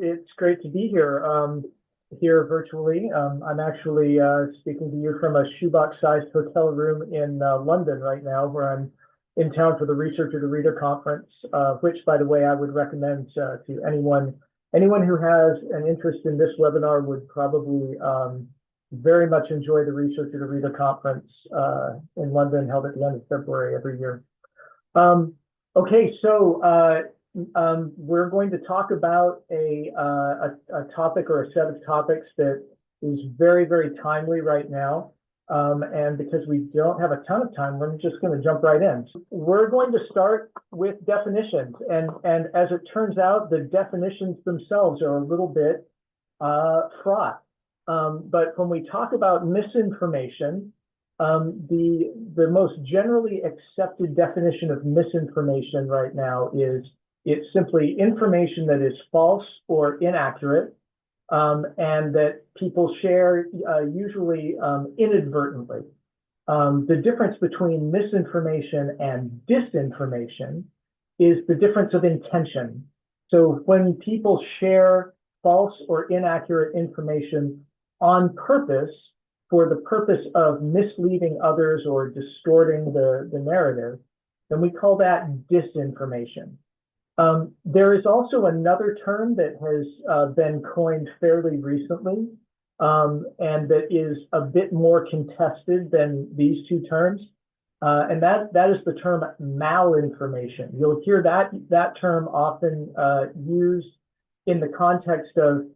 It's great to be here, here virtually. I'm actually speaking to you from a shoebox-sized hotel room in London right now, where I'm in town for the Researcher to Reader conference, which, by the way, I would recommend to anyone who has an interest in this webinar would probably very much enjoy the Researcher to Reader conference in London, held at the end of February every year. Okay, so we're going to talk about a topic or a set of topics that is very, very timely right now. And because we don't have a ton of time, we're just going to jump right in. We're going to start with definitions. And as it turns out, the definitions themselves are a little bit fraught. But when we talk about misinformation, the most generally accepted definition of misinformation right now is it's simply information that is false or inaccurate, and that people share usually inadvertently. The difference between misinformation and disinformation is the difference of intention. So when people share false or inaccurate information on purpose, for the purpose of misleading others or distorting the narrative, then we call that disinformation. There is also another term that has been coined fairly recently, and that is a bit more contested than these two terms, and that is the term malinformation. You'll hear that term often used in the context of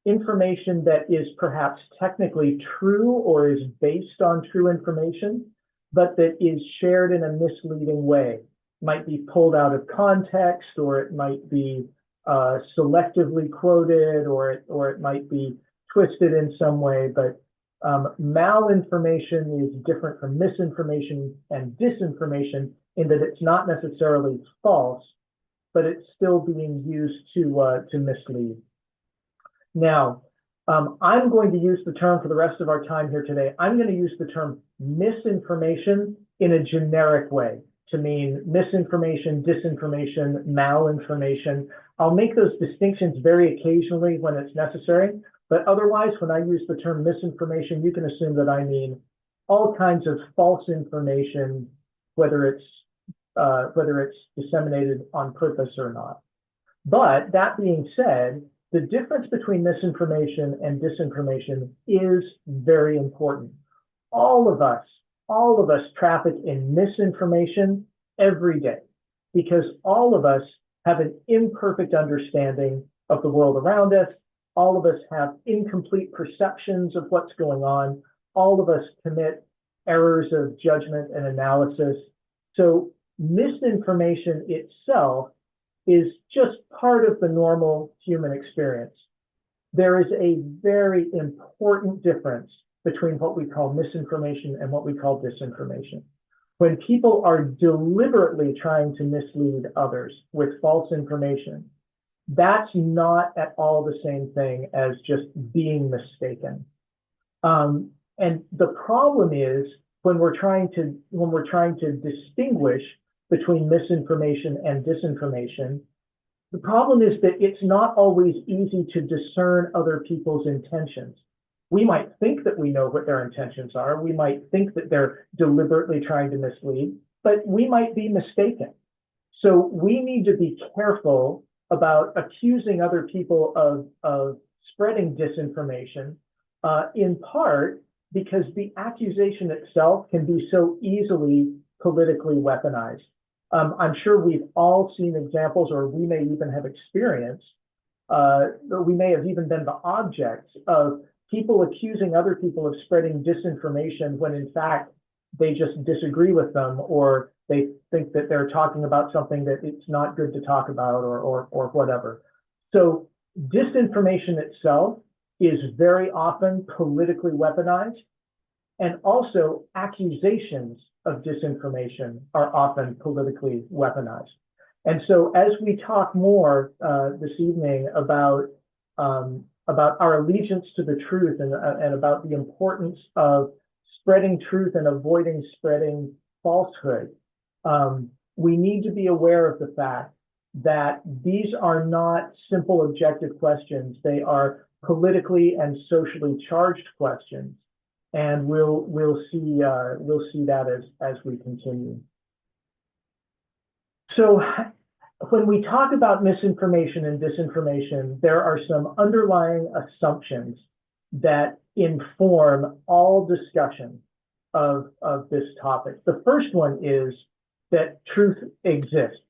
information that is perhaps technically true or is based on true information, but that is shared in a misleading way. It might be pulled out of context, or it might be selectively quoted, or it might be twisted in some way. But malinformation is different from misinformation and disinformation in that it's not necessarily false, but it's still being used to mislead. Now, I'm going to use the term for the rest of our time here today. I'm going to use the term misinformation in a generic way to mean misinformation, disinformation, malinformation. I'll make those distinctions very occasionally when it's necessary, but otherwise, when I use the term misinformation, you can assume that I mean all kinds of false information, whether it's disseminated on purpose or not. But that being said, the difference between misinformation and disinformation is very important. All of us traffic in misinformation every day, because all of us have an imperfect understanding of the world around us. All of us have incomplete perceptions of what's going on. All of us commit errors of judgment and analysis. So misinformation itself is just part of the normal human experience. There is a very important difference between what we call misinformation and what we call disinformation. When people are deliberately trying to mislead others with false information, that's not at all the same thing as just being mistaken. And the problem is when we're trying to distinguish between misinformation and disinformation, the problem is that it's not always easy to discern other people's intentions. We might think that we know what their intentions are. We might think that they're deliberately trying to mislead, but we might be mistaken. So we need to be careful about accusing other people of spreading disinformation, in part because the accusation itself can be so easily politically weaponized. I'm sure we've all seen examples, or we may even have experienced, or we may have even been the objects of people accusing other people of spreading disinformation when in fact they just disagree with them, or they think that they're talking about something that it's not good to talk about, or whatever. So disinformation itself is very often politically weaponized, and also accusations of disinformation are often politically weaponized. And so as we talk more this evening about our allegiance to the truth and about the importance of spreading truth and avoiding spreading falsehood, we need to be aware of the fact that these are not simple objective questions. They are politically and socially charged questions. And we'll see that as we continue. So when we talk about misinformation and disinformation, there are some underlying assumptions that inform all discussion of this topic. The first one is that truth exists.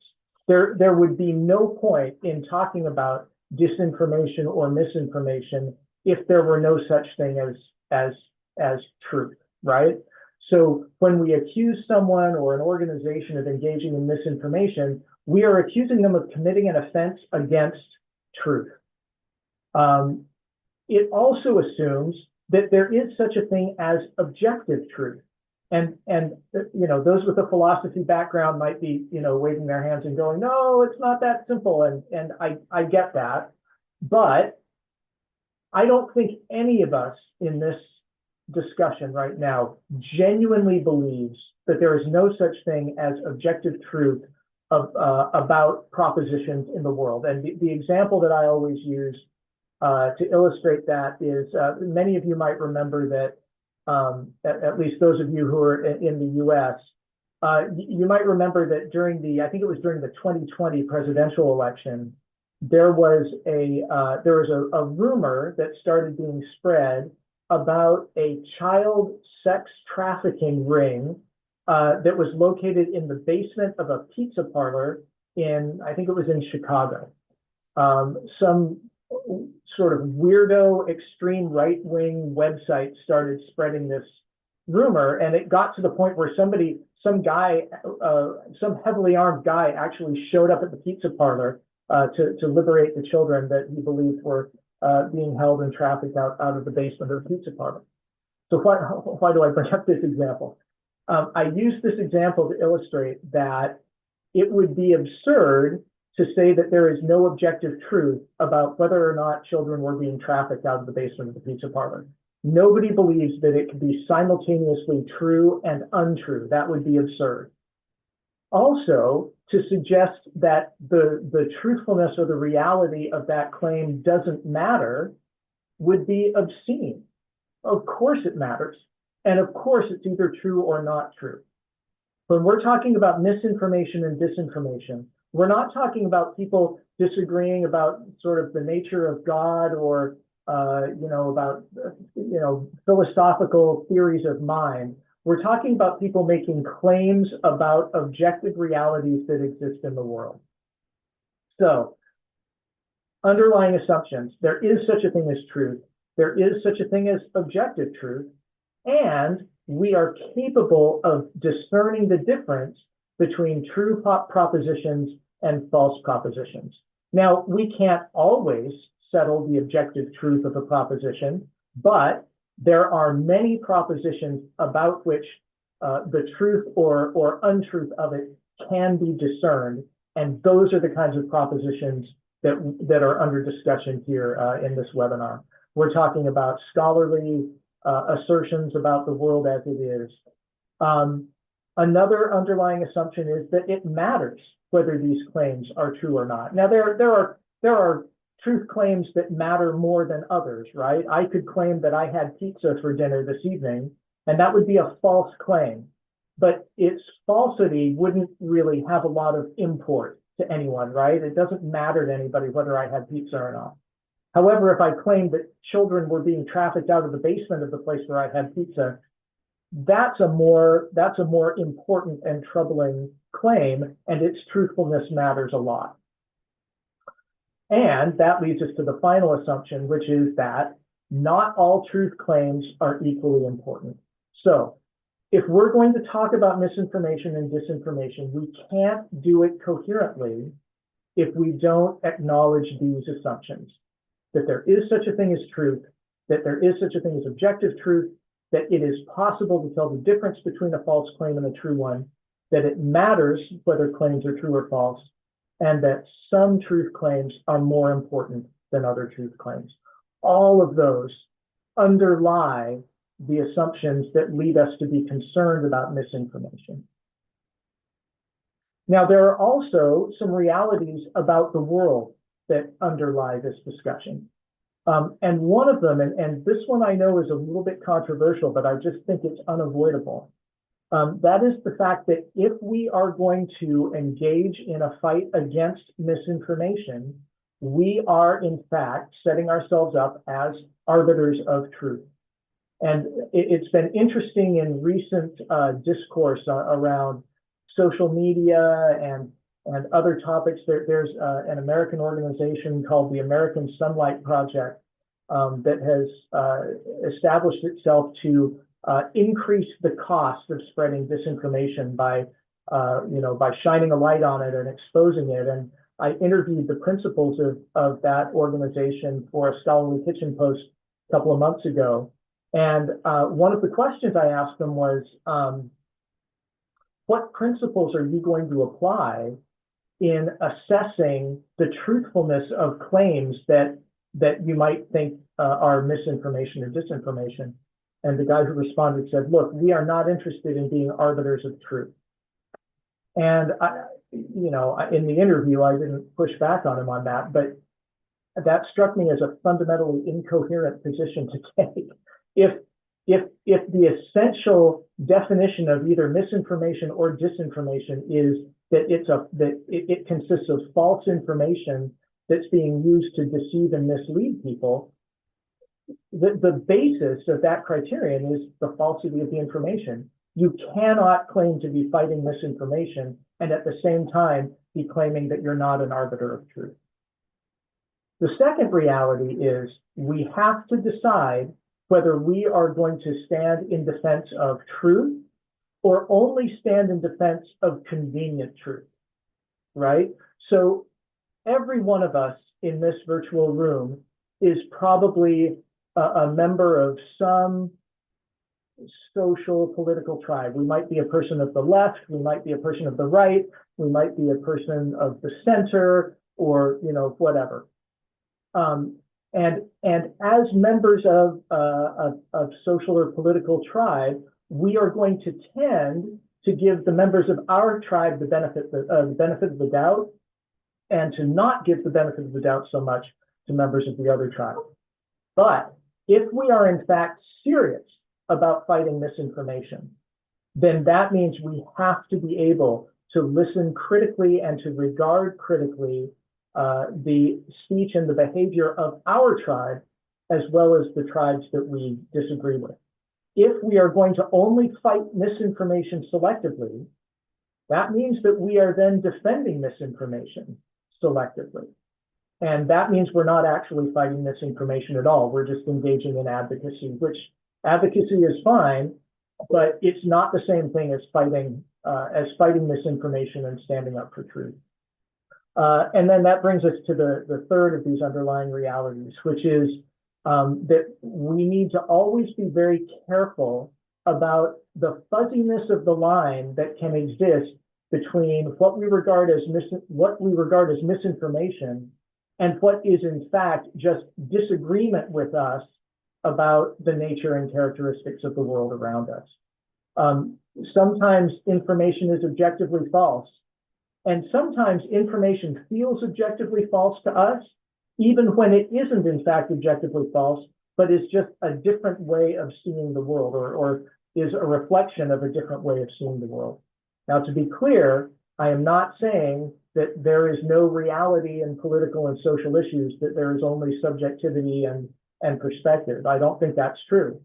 There would be no point in talking about disinformation or misinformation if there were no such thing as truth, right? So when we accuse someone or an organization of engaging in misinformation, we are accusing them of committing an offense against truth. It also assumes that there is such a thing as objective truth. And those with a philosophy background might be, waving their hands and going, no, it's not that simple. And I get that. But I don't think any of us in this discussion right now genuinely believes that there is no such thing as objective truth about propositions in the world. And the example that I always use to illustrate that is many of you might remember that at least those of you who are in the US, you might remember that during I think it was during the 2020 presidential election, there was a rumor that started being spread about a child sex trafficking ring that was located in the basement of a pizza parlor I think it was in Chicago. Some sort of weirdo extreme right-wing website started spreading this rumor, and it got to the point where some heavily armed guy actually showed up at the pizza parlor to liberate the children that he believed were being held and trafficked out of the basement of the pizza parlor. So why do I bring up this example? I use this example to illustrate that it would be absurd to say that there is no objective truth about whether or not children were being trafficked out of the basement of the pizza parlor. Nobody believes that it could be simultaneously true and untrue. That would be absurd. Also, to suggest that the truthfulness or the reality of that claim doesn't matter would be obscene. Of course it matters. And of course it's either true or not true. When we're talking about misinformation and disinformation, we're not talking about people disagreeing about sort of the nature of God or, about, philosophical theories of mind. We're talking about people making claims about objective realities that exist in the world. So, underlying assumptions, there is such a thing as truth. There is such a thing as objective truth. And we are capable of discerning the difference between true propositions and false propositions. Now, we can't always settle the objective truth of a proposition, but there are many propositions about which the truth or untruth of it can be discerned, and those are the kinds of propositions that are under discussion here in this webinar. We're talking about scholarly assertions about the world as it is. Another underlying assumption is that it matters whether these claims are true or not. Now, there are truth claims that matter more than others, right? I could claim that I had pizza for dinner this evening, and that would be a false claim. But its falsity wouldn't really have a lot of import to anyone, right? It doesn't matter to anybody whether I had pizza or not. However, if I claimed that children were being trafficked out of the basement of the place where I had pizza, that's a more important and troubling claim, and its truthfulness matters a lot. And that leads us to the final assumption, which is that not all truth claims are equally important. So if we're going to talk about misinformation and disinformation, we can't do it coherently if we don't acknowledge these assumptions, that there is such a thing as truth, that there is such a thing as objective truth, that it is possible to tell the difference between a false claim and a true one, that it matters whether claims are true or false, and that some truth claims are more important than other truth claims. All of those underlie the assumptions that lead us to be concerned about misinformation. Now, there are also some realities about the world that underlie this discussion. And one of them, and this one I know is a little bit controversial, but I just think it's unavoidable. That is the fact that if we are going to engage in a fight against misinformation, we are in fact setting ourselves up as arbiters of truth. And it's been interesting in recent discourse around social media and other topics. There's an American organization called the American Sunlight Project that has established itself to increase the cost of spreading disinformation by shining a light on it and exposing it. And I interviewed the principals of that organization for a scholarly kitchen post a couple of months ago. And one of the questions I asked them was, what principles are you going to apply in assessing the truthfulness of claims that you might think are misinformation or disinformation? And the guy who responded said, look, we are not interested in being arbiters of truth. And in the interview, I didn't push back on him on that, but that struck me as a fundamentally incoherent position to take. If the essential definition of either misinformation or disinformation is that it consists of false information that's being used to deceive and mislead people, the basis of that criterion is the falsity of the information. You cannot claim to be fighting misinformation and at the same time be claiming that you're not an arbiter of truth. The second reality is we have to decide whether we are going to stand in defense of truth or only stand in defense of convenient truth, right? So every one of us in this virtual room is probably a member of some social political tribe. We might be a person of the left, we might be a person of the right, we might be a person of the center, or whatever. And as members of social or political tribe, we are going to tend to give the members of our tribe the benefit of the doubt, and to not give the benefit of the doubt so much to members of the other tribe. But if we are in fact serious about fighting misinformation, then that means we have to be able to listen critically and to regard critically the speech and the behavior of our tribe, as well as the tribes that we disagree with. If we are going to only fight misinformation selectively, that means that we are then defending misinformation selectively. And that means we're not actually fighting misinformation at all. We're just engaging in advocacy, which advocacy is fine, but it's not the same thing as fighting misinformation and standing up for truth. And then that brings us to the third of these underlying realities, which is that we need to always be very careful about the fuzziness of the line that can exist between what we regard as misinformation and what is in fact just disagreement with us about the nature and characteristics of the world around us. Sometimes information is objectively false, and sometimes information feels objectively false to us, even when it isn't in fact objectively false, but is just a different way of seeing the world, or is a reflection of a different way of seeing the world. Now, to be clear, I am not saying that there is no reality in political and social issues, that there is only subjectivity and perspective. I don't think that's true.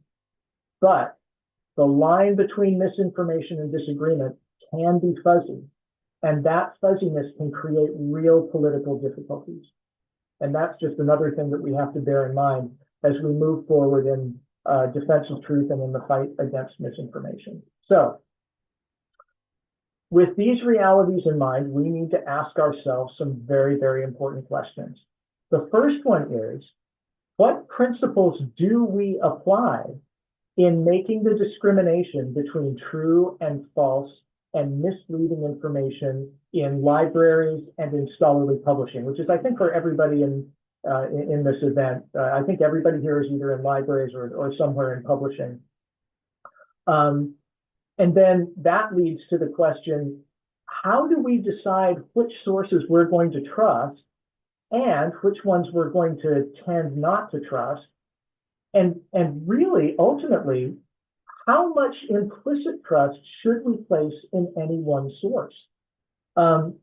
But the line between misinformation and disagreement can be fuzzy, and that fuzziness can create real political difficulties. And that's just another thing that we have to bear in mind as we move forward in defense of truth and in the fight against misinformation. So, with these realities in mind, we need to ask ourselves some very, very important questions. The first one is, what principles do we apply in making the discrimination between true and false and misleading information in libraries and in scholarly publishing, which is, I think, for everybody in this event. I think everybody here is either in libraries or somewhere in publishing. And then that leads to the question, how do we decide which sources we're going to trust and which ones we're going to tend not to trust? And really, ultimately, how much implicit trust should we place in any one source? And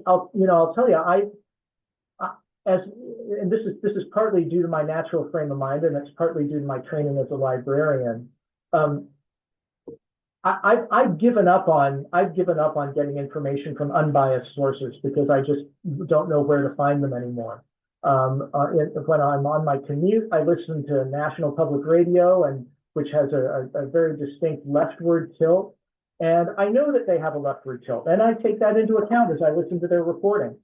I'll tell you, and this is partly due to my natural frame of mind, and it's partly due to my training as a librarian. I've given up on getting information from unbiased sources because I just don't know where to find them anymore. When I'm on my commute, I listen to National Public Radio, and which has a very distinct leftward tilt, and I know that they have a leftward tilt, and I take that into account as I listen to their reporting.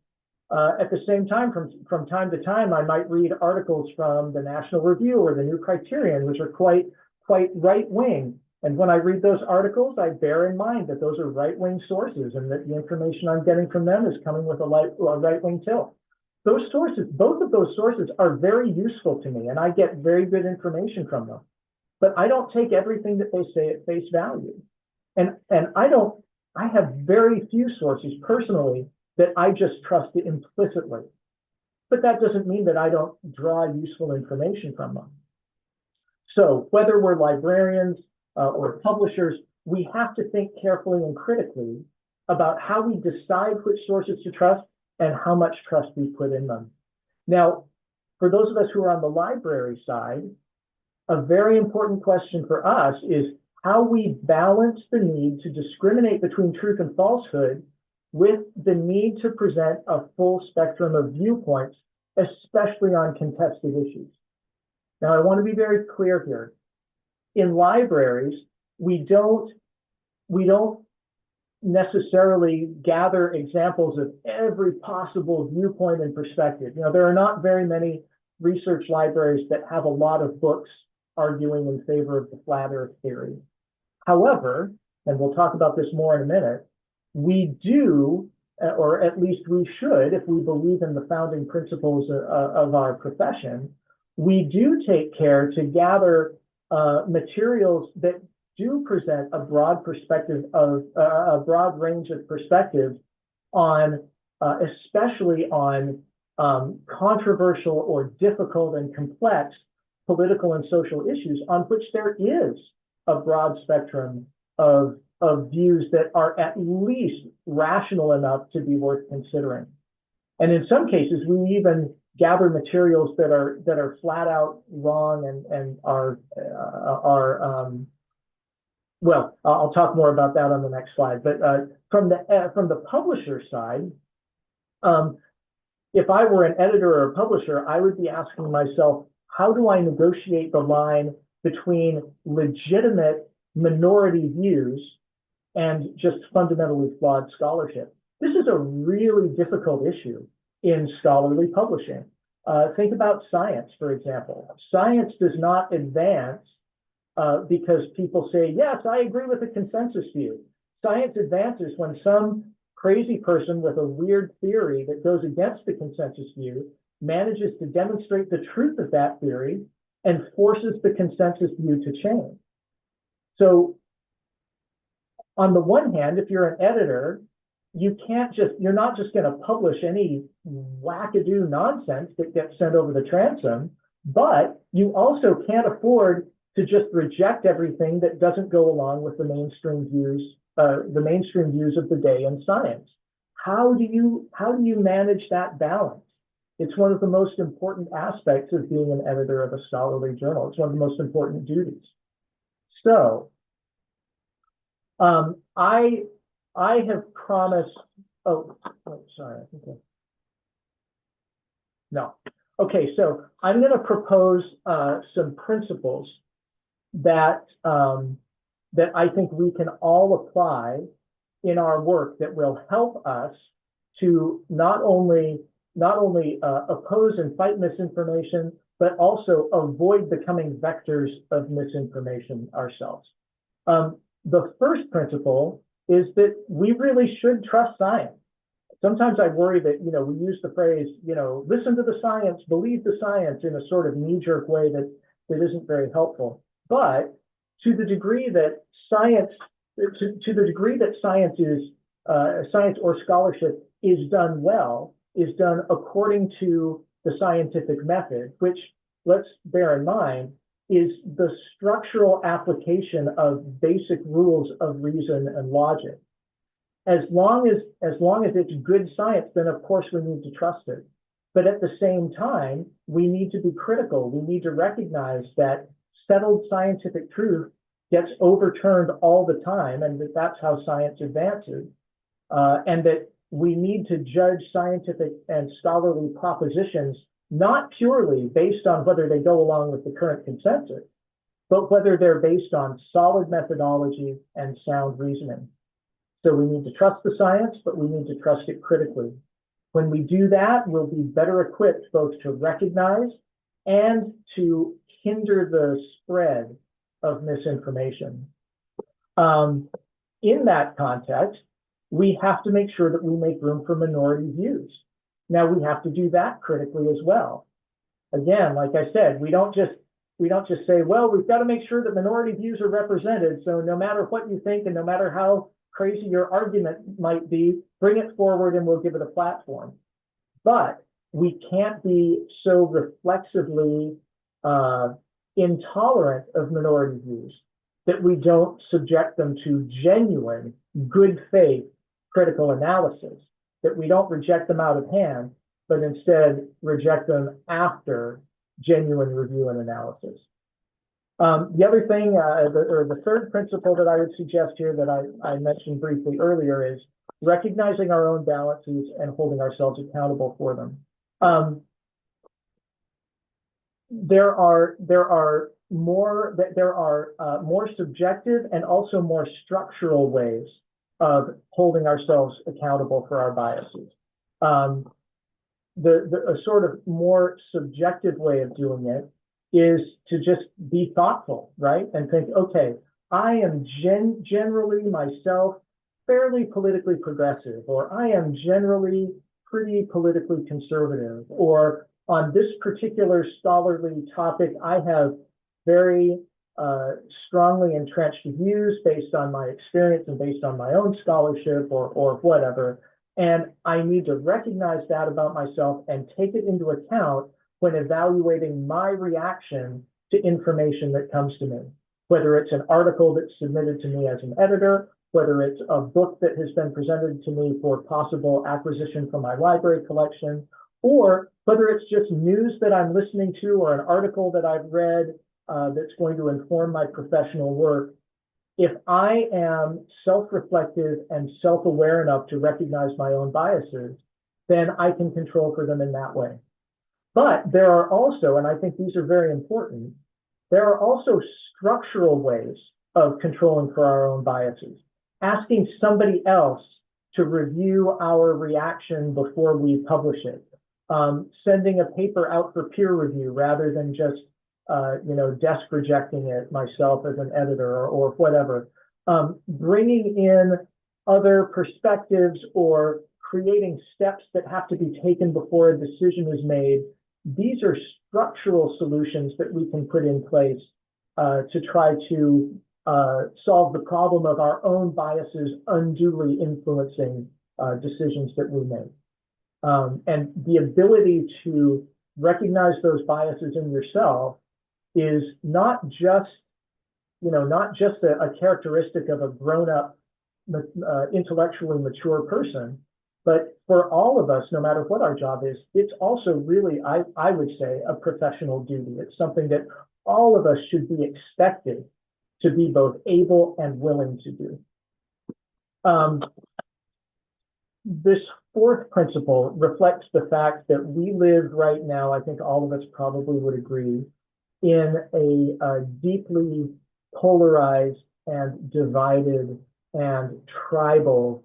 At the same time, from time to time, I might read articles from the National Review or the New Criterion, which are quite right wing. And when I read those articles, I bear in mind that those are right-wing sources and that the information I'm getting from them is coming with a right-wing tilt. Those sources, both of those sources are very useful to me, and I get very good information from them. But I don't take everything that they say at face value. And I have very few sources personally that I just trust implicitly. But that doesn't mean that I don't draw useful information from them. So whether we're librarians, or publishers, we have to think carefully and critically about how we decide which sources to trust and how much trust we put in them. Now, for those of us who are on the library side, a very important question for us is how we balance the need to discriminate between truth and falsehood with the need to present a full spectrum of viewpoints, especially on contested issues. Now, I want to be very clear here. In libraries, we don't necessarily gather examples of every possible viewpoint and perspective. You know, there are not very many research libraries that have a lot of books arguing in favor of the flat earth theory. However, and we'll talk about this more in a minute, we do, or at least we should, if we believe in the founding principles of our profession, we do take care to gather materials that do present a broad perspective of a broad range of perspectives on, especially on controversial or difficult and complex political and social issues on which there is a broad spectrum of views that are at least rational enough to be worth considering. And in some cases, we even gather materials that are flat out wrong and are well, I'll talk more about that on the next slide. But from the publisher side, if I were an editor or a publisher, I would be asking myself, how do I negotiate the line between legitimate minority views and just fundamentally flawed scholarship? This is a really difficult issue in scholarly publishing. Think about science, for example. Science does not advance because people say, yes, I agree with the consensus view. Science advances when some crazy person with a weird theory that goes against the consensus view manages to demonstrate the truth of that theory and forces the consensus view to change. So on the one hand, if you're an editor, you're not just going to publish any wackadoo nonsense that gets sent over the transom, but you also can't afford to just reject everything that doesn't go along with the mainstream views of the day in science. How do you manage that balance? It's one of the most important aspects of being an editor of a scholarly journal. It's one of the most important duties. So, I have promised. Oh, sorry. No. Okay, so I'm going to propose some principles that I think we can all apply in our work that will help us to not only oppose and fight misinformation, but also avoid becoming vectors of misinformation ourselves. The first principle is that we really should trust science. Sometimes I worry that, we use the phrase, listen to the science, believe the science in a sort of knee-jerk way that isn't very helpful. But to the degree that science is science or scholarship is done well, is done according to the scientific method, which, let's bear in mind, is the structural application of basic rules of reason and logic. As long as it's good science, then of course we need to trust it. But at the same time, we need to be critical. We need to recognize that settled scientific truth gets overturned all the time, and that's how science advances. And that we need to judge scientific and scholarly propositions not purely based on whether they go along with the current consensus, but whether they're based on solid methodology and sound reasoning. So we need to trust the science, but we need to trust it critically. When we do that, we'll be better equipped both to recognize and to hinder the spread of misinformation. In that context, we have to make sure that we make room for minority views. Now, we have to do that critically as well. Again, like I said, we don't just say, well, we've got to make sure that minority views are represented. So no matter what you think and no matter how crazy your argument might be, bring it forward and we'll give it a platform. But we can't be so reflexively intolerant of minority views that we don't subject them to genuine, good faith critical analysis, that we don't reject them out of hand, but instead reject them after genuine review and analysis. The other thing, or the third principle that I would suggest here that I mentioned briefly earlier is recognizing our own balances and holding ourselves accountable for them. There are more subjective and also more structural ways of holding ourselves accountable for our biases. A sort of more subjective way of doing it is to just be thoughtful, right? And think, okay, I am generally myself fairly politically progressive, or I am generally pretty politically conservative, or on this particular scholarly topic, I have very strongly entrenched views based on my experience and based on my own scholarship or whatever. And I need to recognize that about myself and take it into account when evaluating my reaction to information that comes to me, whether it's an article that's submitted to me as an editor, whether it's a book that has been presented to me for possible acquisition from my library collection, or whether it's just news that I'm listening to or an article that I've read that's going to inform my professional work. If I am self-reflective and self-aware enough to recognize my own biases, then I can control for them in that way. But there are also, and I think these are very important, there are also structural ways of controlling for our own biases. Asking somebody else to review our reaction before we publish it. Sending a paper out for peer review rather than just desk rejecting it myself as an editor or whatever. Bringing in other perspectives or creating steps that have to be taken before a decision is made. These are structural solutions that we can put in place to try to solve the problem of our own biases unduly influencing decisions that we make. And the ability to recognize those biases in yourself is not just a characteristic of a grown-up, intellectually mature person, but for all of us, no matter what our job is, it's also really, I would say, a professional duty. It's something that all of us should be expected to be both able and willing to do. This fourth principle reflects the fact that we live right now, I think all of us probably would agree, in a deeply polarized and divided and tribal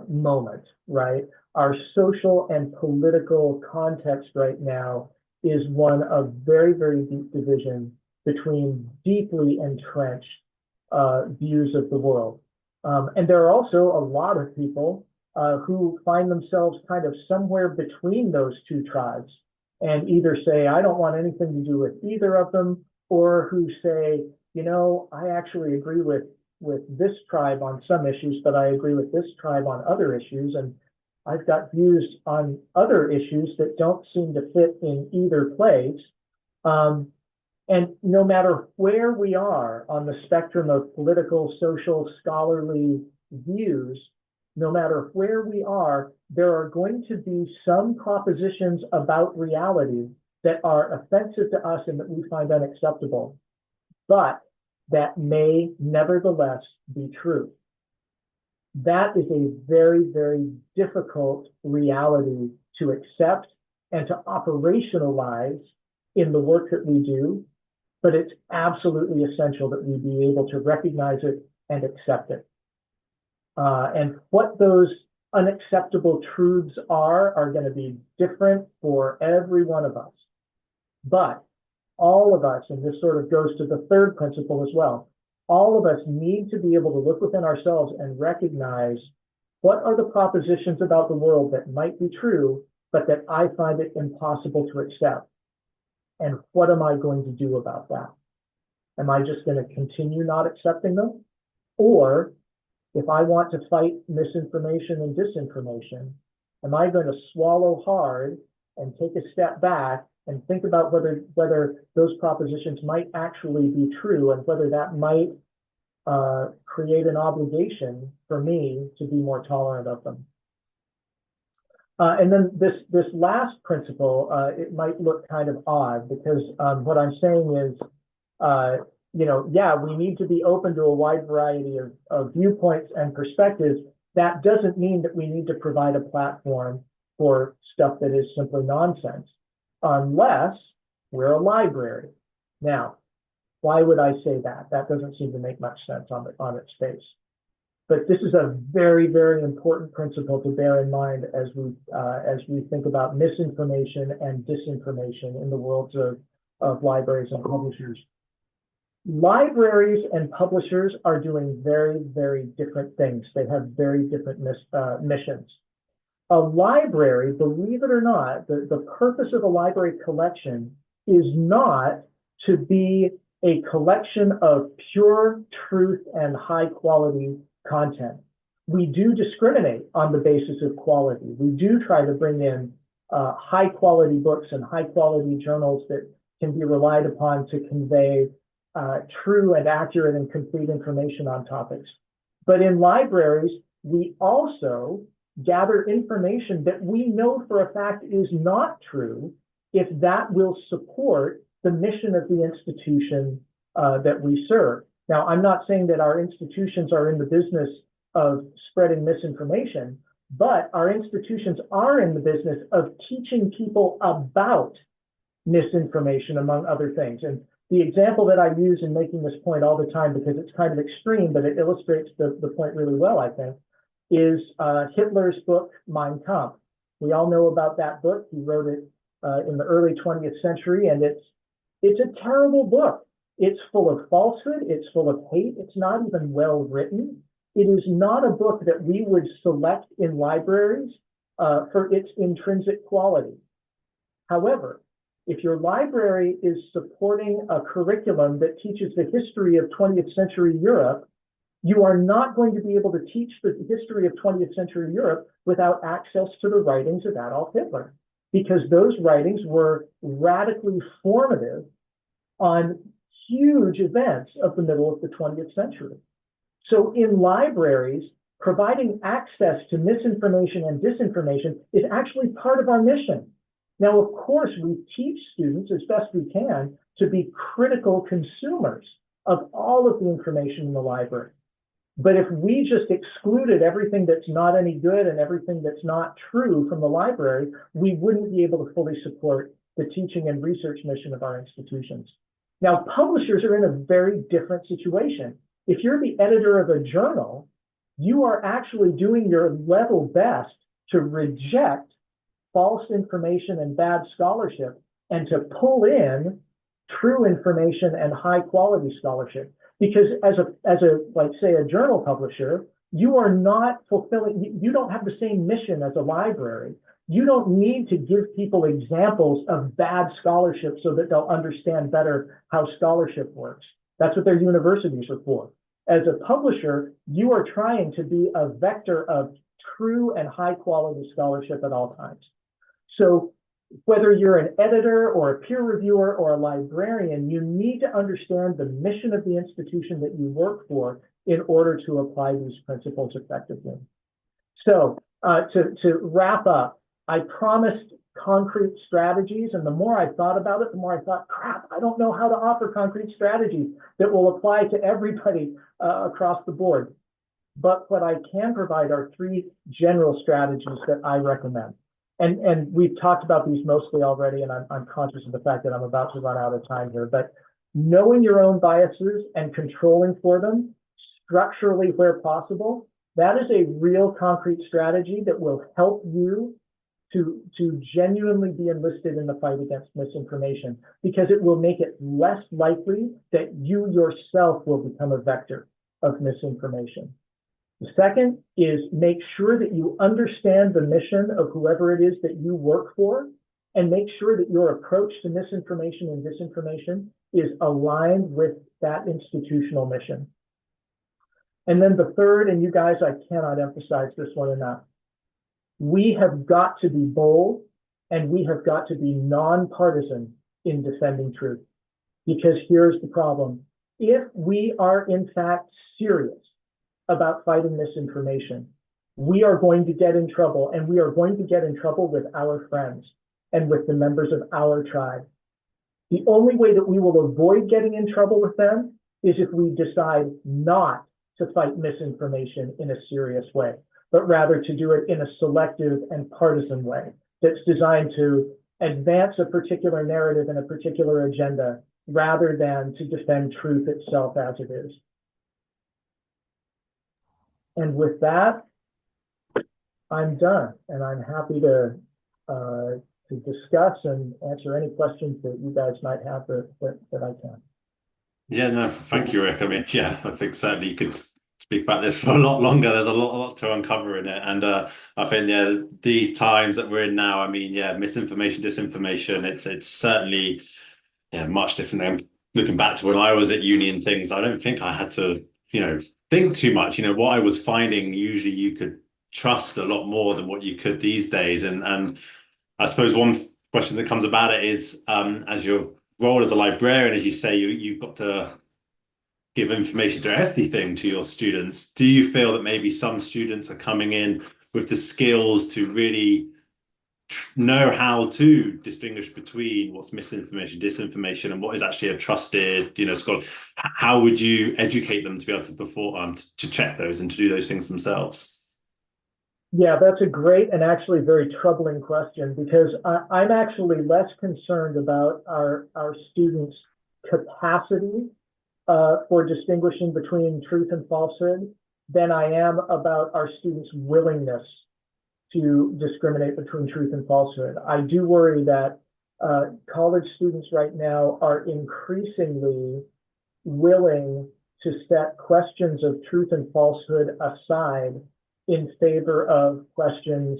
moment, right? Our social and political context right now is one of very, very deep division between deeply entrenched views of the world. And there are also a lot of people who find themselves kind of somewhere between those two tribes and either say, I don't want anything to do with either of them, or who say, I actually agree with with this tribe on some issues, but I agree with this tribe on other issues. And I've got views on other issues that don't seem to fit in either place. And no matter where we are on the spectrum of political, social, scholarly views, no matter where we are, there are going to be some propositions about reality that are offensive to us and that we find unacceptable, but that may nevertheless be true. That is a very, very difficult reality to accept and to operationalize in the work that we do, but it's absolutely essential that we be able to recognize it and accept it. And what those unacceptable truths are going to be different for every one of us. But all of us, and this sort of goes to the third principle as well, all of us need to be able to look within ourselves and recognize what are the propositions about the world that might be true, but that I find it impossible to accept. And what am I going to do about that? Am I just going to continue not accepting them? Or if I want to fight misinformation and disinformation, am I going to swallow hard and take a step back and think about whether those propositions might actually be true and whether that might create an obligation for me to be more tolerant of them? And then this last principle, it might look kind of odd because what I'm saying is, yeah, we need to be open to a wide variety of viewpoints and perspectives. That doesn't mean that we need to provide a platform for stuff that is simply nonsense, unless we're a library. Now, why would I say that? That doesn't seem to make much sense on its face. But this is a very, very important principle to bear in mind as we think about misinformation and disinformation in the worlds of libraries and publishers. Libraries and publishers are doing very, very different things. They have very different missions. A library, believe it or not, the purpose of a library collection is not to be a collection of pure truth and high quality content. We do discriminate on the basis of quality. We do try to bring in high quality books and high quality journals that can be relied upon to convey true and accurate and complete information on topics. But in libraries, we also gather information that we know for a fact is not true if that will support the mission of the institution that we serve. Now, I'm not saying that our institutions are in the business of spreading misinformation, but our institutions are in the business of teaching people about misinformation, among other things. And the example that I use in making this point all the time, because it's kind of extreme, but it illustrates the point really well, I think, is Hitler's book, Mein Kampf. We all know about that book. He wrote it in the early 20th century, and it's a terrible book. It's full of falsehood. It's full of hate. It's not even well written. It is not a book that we would select in libraries for its intrinsic quality. However, if your library is supporting a curriculum that teaches the history of 20th century Europe, you are not going to be able to teach the history of 20th century Europe without access to the writings of Adolf Hitler, because those writings were radically formative on huge events of the middle of the 20th century. So in libraries, providing access to misinformation and disinformation is actually part of our mission. Now, of course, we teach students as best we can to be critical consumers of all of the information in the library. But if we just excluded everything that's not any good and everything that's not true from the library, we wouldn't be able to fully support the teaching and research mission of our institutions. Now, publishers are in a very different situation. If you're the editor of a journal, you are actually doing your level best to reject false information and bad scholarship and to pull in true information and high quality scholarship. Because as a like say a journal publisher, you are not fulfilling, you don't have the same mission as a library. You don't need to give people examples of bad scholarship so that they'll understand better how scholarship works. That's what their universities are for. As a publisher, you are trying to be a vector of true and high quality scholarship at all times. So whether you're an editor or a peer reviewer or a librarian, you need to understand the mission of the institution that you work for in order to apply these principles effectively. So to wrap up, I promised concrete strategies, and the more I thought about it, the more I thought, crap, I don't know how to offer concrete strategies that will apply to everybody across the board. But what I can provide are 3 general strategies that I recommend. And we've talked about these mostly already, and I'm conscious of the fact that I'm about to run out of time here. But knowing your own biases and controlling for them structurally where possible, that is a real concrete strategy that will help you to genuinely be enlisted in the fight against misinformation, because it will make it less likely that you yourself will become a vector of misinformation. The second is make sure that you understand the mission of whoever it is that you work for, and make sure that your approach to misinformation and disinformation is aligned with that institutional mission. And then the third, and you guys, I cannot emphasize this one enough. We have got to be bold, and we have got to be nonpartisan in defending truth. Because here's the problem. If we are in fact serious about fighting misinformation, we are going to get in trouble, and we are going to get in trouble with our friends and with the members of our tribe. The only way that we will avoid getting in trouble with them is if we decide not to fight misinformation in a serious way, but rather to do it in a selective and partisan way that's designed to advance a particular narrative and a particular agenda rather than to defend truth itself as it is. And with that, I'm done, and I'm happy to discuss and answer any questions that you guys might have that I can. Yeah, no, thank you, Rick. I mean, yeah, I think certainly you could speak about this for a lot longer. There's a lot to uncover in it. And I think, yeah, these times that we're in now, I mean, yeah, misinformation, disinformation, it's certainly, yeah, much different. And looking back to when I was at uni and things, I don't think I had to, think too much. What I was finding, usually you could trust a lot more than what you could these days. And I suppose one question that comes about it is, as your role as a librarian, as you say, you've got to give information to everything to your students. Do you feel that maybe some students are coming in with the skills to really know how to distinguish between what's misinformation, disinformation, and what is actually a trusted, scholar? How would you educate them to be able to perform, to check those and to do those things themselves? Yeah, that's a great and actually very troubling question, because I'm actually less concerned about our students' capacity for distinguishing between truth and falsehood than I am about our students' willingness to discriminate between truth and falsehood. I do worry that college students right now are increasingly willing to set questions of truth and falsehood aside in favor of questions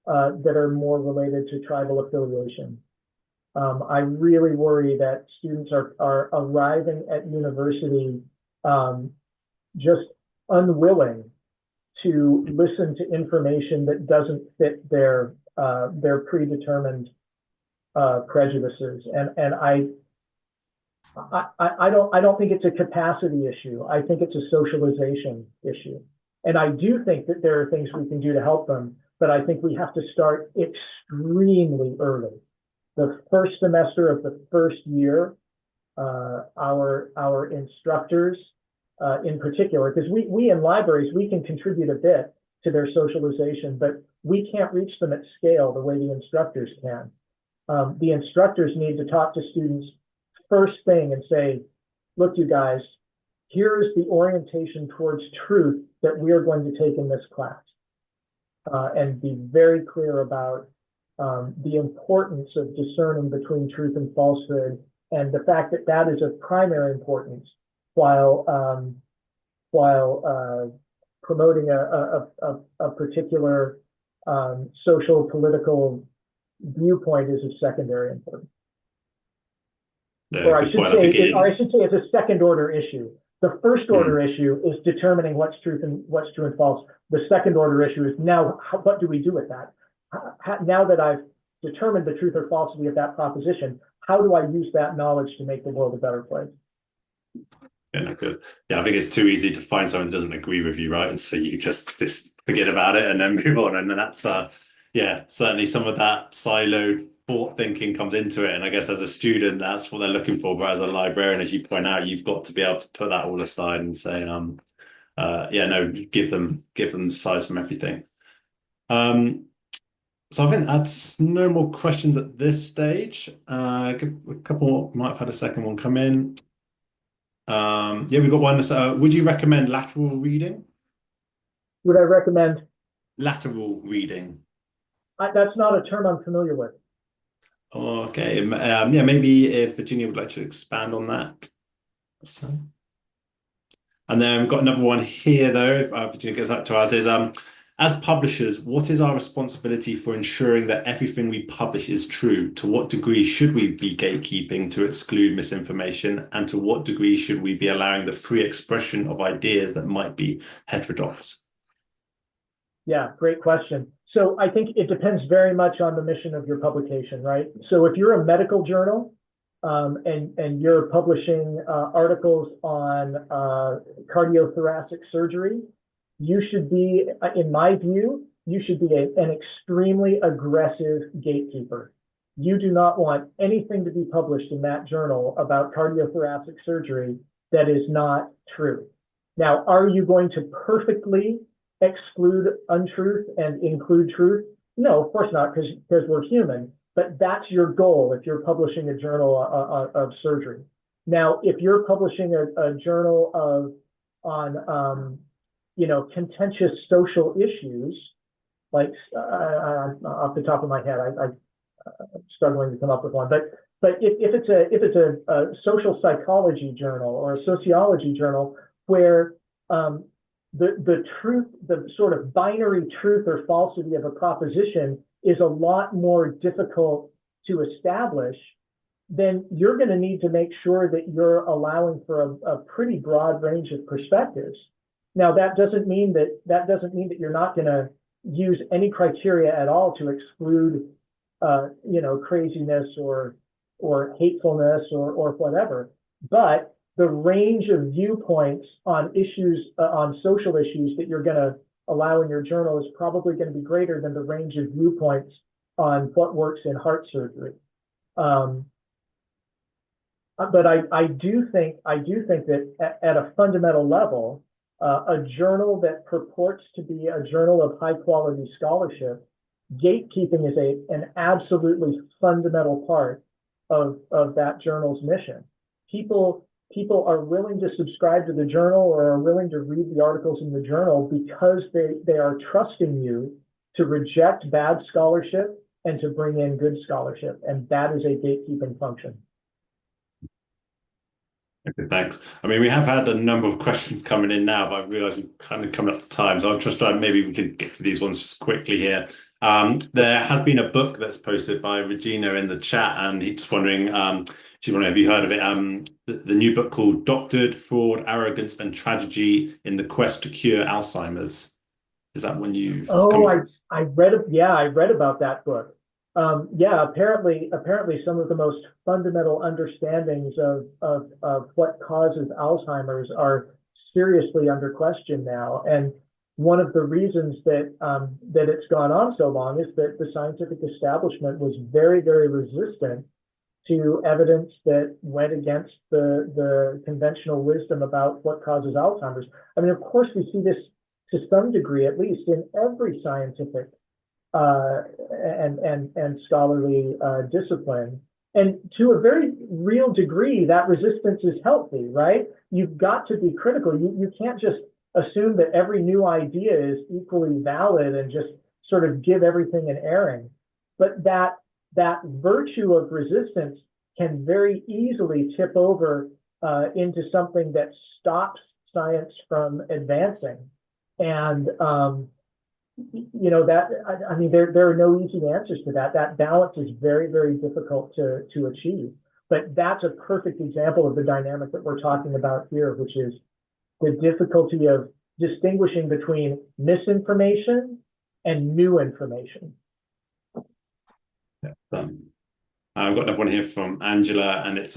that are more related to tribal affiliation. I really worry that students are arriving at university just unwilling to listen to information that doesn't fit their predetermined prejudices. And I don't think it's a capacity issue. I think it's a socialization issue. And I do think that there are things we can do to help them, but I think we have to start extremely early. The first semester of the first year, our instructors in particular, because we in libraries, we can contribute a bit to their socialization, but we can't reach them at scale the way the instructors can. The instructors need to talk to students first thing and say, look, you guys, here is the orientation towards truth that we are going to take in this class, and be very clear about the importance of discerning between truth and falsehood, and the fact that that is of primary importance while promoting a particular social political viewpoint is of secondary importance. Or I should say it's a second order issue. The first order issue is determining what's true and false. The second order issue is now, what do we do with that? Now that I've determined the truth or falsity of that proposition, how do I use that knowledge to make the world a better place? Yeah, no, good. Yeah, I think it's too easy to find someone that doesn't agree with you, right? And so you just forget about it and then move on. And then that's yeah, certainly some of that siloed thought thinking comes into it. And I guess as a student, that's what they're looking for. But as a librarian, as you point out, you've got to be able to put that all aside and say, yeah, no, give them size from everything. So I think that's no more questions at this stage. A couple might have had a second one come in. Yeah, we've got one. Would you recommend lateral reading? Would I recommend? Lateral reading. That's not a term I'm familiar with. Okay. Yeah, maybe if Virginia would like to expand on that. So. And then we've got another one here, though. Virginia gets up to us is, as publishers, what is our responsibility for ensuring that everything we publish is true? To what degree should we be gatekeeping to exclude misinformation? And to what degree should we be allowing the free expression of ideas that might be heterodox? Yeah, great question. So I think it depends very much on the mission of your publication, right? So if you're a medical journal, and you're publishing articles on cardiothoracic surgery, you should be, in my view, you should be an extremely aggressive gatekeeper. You do not want anything to be published in that journal about cardiothoracic surgery that is not true. Now, are you going to perfectly exclude untruth and include truth? No, of course not, because we're human. But that's your goal if you're publishing a journal of surgery. Now, if you're publishing a journal on contentious social issues, like off the top of my head, I'm struggling to come up with one. But if it's a social psychology journal or a sociology journal where the truth, the sort of binary truth or falsity of a proposition is a lot more difficult to establish, then you're going to need to make sure that you're allowing for a pretty broad range of perspectives. Now, that doesn't mean that you're not going to use any criteria at all to exclude, craziness or hatefulness or whatever. But the range of viewpoints on issues, on social issues that you're going to allow in your journal is probably going to be greater than the range of viewpoints on what works in heart surgery. But I do think that at a fundamental level, a journal that purports to be a journal of high quality scholarship, gatekeeping is an absolutely fundamental part of that journal's mission. People are willing to subscribe to the journal or are willing to read the articles in the journal because they are trusting you to reject bad scholarship and to bring in good scholarship. And that is a gatekeeping function. Okay, thanks. I mean, we have had a number of questions coming in now, but I realize we're kind of coming up to time. So I'll just try, maybe we could get through these ones just quickly here. There has been a book that's posted by Regina in the chat, and he's just wondering, she's wondering, have you heard of it? The new book called Doctored Fraud, Arrogance and Tragedy in the Quest to Cure Alzheimer's. Is that one you've come across? I read about that book. Apparently some of the most fundamental understandings of what causes Alzheimer's are seriously under question now. And one of the reasons that it's gone on so long is that the scientific establishment was very, very resistant to evidence that went against the conventional wisdom about what causes Alzheimer's. I mean, of course, we see this to some degree, at least in every scientific and scholarly discipline. And to a very real degree, that resistance is healthy, right? You've got to be critical. You can't just assume that every new idea is equally valid and just sort of give everything an airing. But that virtue of resistance can very easily tip over into something that stops science from advancing. And there are no easy answers to that. That balance is very, very difficult to achieve. But that's a perfect example of the dynamic that we're talking about here, which is the difficulty of distinguishing between misinformation and new information. I've got another one here from Angela, and it's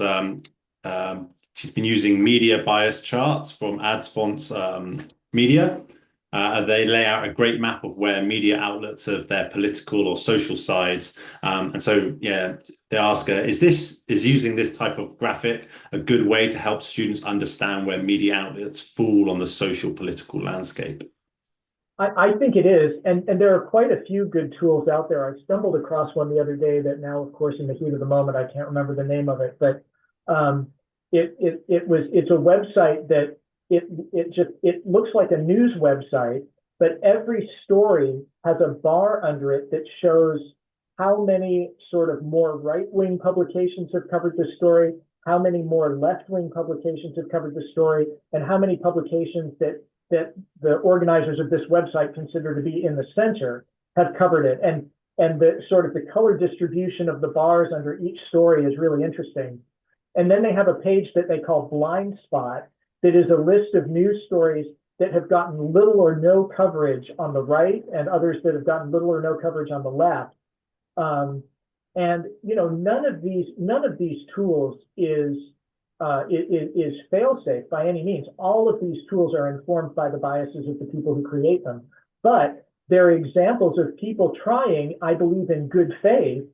she's been using media bias charts from AdSponse Media. They lay out a great map of where media outlets of their political or social sides. And so, yeah, they ask her, is using this type of graphic a good way to help students understand where media outlets fall on the social political landscape? I think it is, and there are quite a few good tools out there. I stumbled across one the other day that now, of course, in the heat of the moment, I can't remember the name of it, but it's a website that it looks like a news website, but every story has a bar under it that shows how many sort of more right-wing publications have covered the story, how many more left-wing publications have covered the story, and how many publications that the organizers of this website consider to be in the center have covered it. And the sort of the color distribution of the bars under each story is really interesting. And then they have a page that they call Blind Spot that is a list of news stories that have gotten little or no coverage on the right and others that have gotten little or no coverage on the left. And you know, none of these tools is fail-safe by any means. All of these tools are informed by the biases of the people who create them, but they're examples of people trying, I believe, in good faith,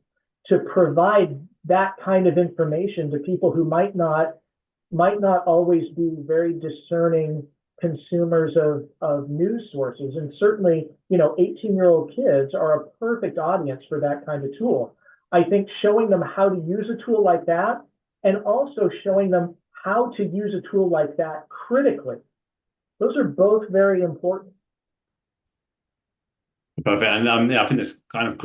to provide that kind of information to people who might not always be very discerning consumers of news sources. And certainly, you know, 18-year-old kids are a perfect audience for that kind of tool. I think showing them how to use a tool like that, and also showing them how to use a tool like that critically. Those are both very important. Perfect. And yeah, I think that's kind of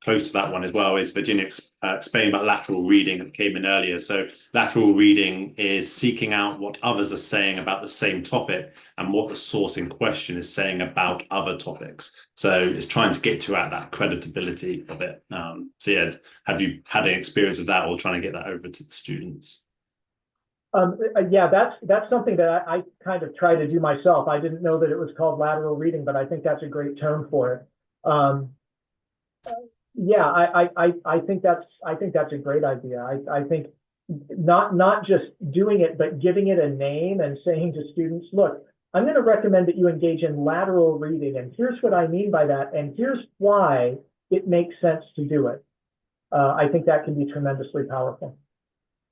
close to that one as well, is Virginia explaining about lateral reading that came in earlier. So lateral reading is seeking out what others are saying about the same topic and what the source in question is saying about other topics. So it's trying to get to that credibility of it. So yeah, have you had an experience of that or trying to get that over to the students? Yeah, that's something that I kind of try to do myself. I didn't know that it was called lateral reading, but I think that's a great term for it. Yeah, I think that's a great idea. I think not just doing it, but giving it a name and saying to students, look, I'm going to recommend that you engage in lateral reading, and here's what I mean by that, and here's why it makes sense to do it. I think that can be tremendously powerful.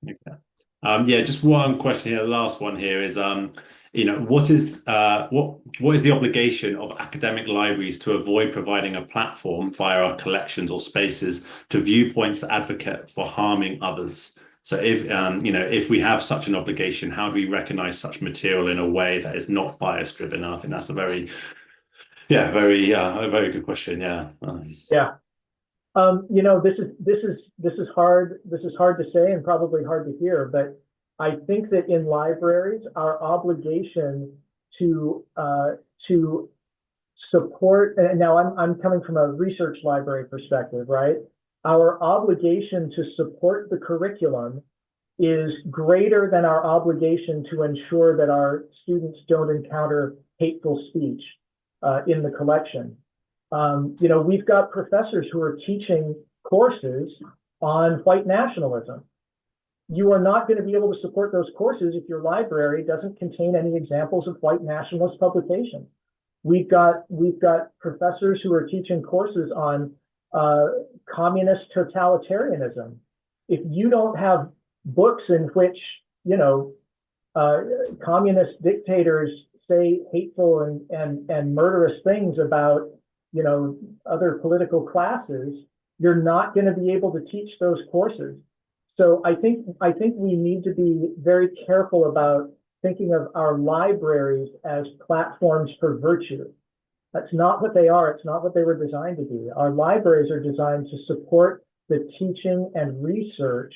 Okay. Yeah, just one question here. The last one here is, you know, what is the obligation of academic libraries to avoid providing a platform via our collections or spaces to viewpoints that advocate for harming others? So if you know, if we have such an obligation, how do we recognize such material in a way that is not bias driven? I think that's a very good question. Yeah. Yeah. You know, this is hard to say and probably hard to hear, but I think that in libraries, our obligation to support, and now I'm coming from a research library perspective, right? Our obligation to support the curriculum is greater than our obligation to ensure that our students don't encounter hateful speech in the collection. You know, we've got professors who are teaching courses on white nationalism. You are not going to be able to support those courses if your library doesn't contain any examples of white nationalist publications. We've got professors who are teaching courses on communist totalitarianism. If you don't have books in which, you know, communist dictators say hateful and murderous things about, you know, other political classes, you're not going to be able to teach those courses. So I think we need to be very careful about thinking of our libraries as platforms for virtue. That's not what they are. It's not what they were designed to be. Our libraries are designed to support the teaching and research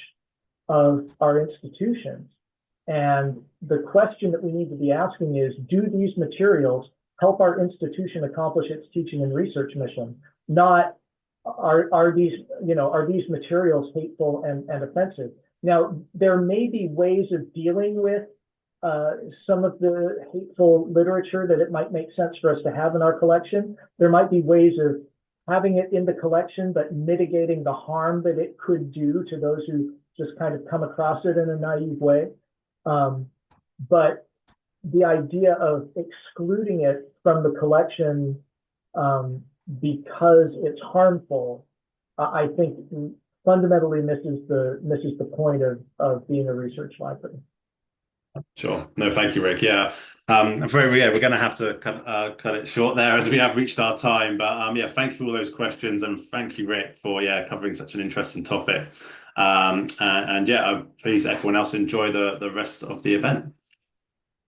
of our institutions. And the question that we need to be asking is, do these materials help our institution accomplish its teaching and research mission? Not, are these materials hateful and offensive? Now, there may be ways of dealing with some of the hateful literature that it might make sense for us to have in our collection. There might be ways of having it in the collection, but mitigating the harm that it could do to those who just kind of come across it in a naive way. But the idea of excluding it from the collection because it's harmful, I think fundamentally misses the point of being a research library. Sure. No, thank you, Rick. Yeah. I'm afraid we're going to have to cut it short there as we have reached our time. But yeah, thank you for all those questions, and thank you, Rick, for covering such an interesting topic. And yeah, please everyone else enjoy the rest of the event.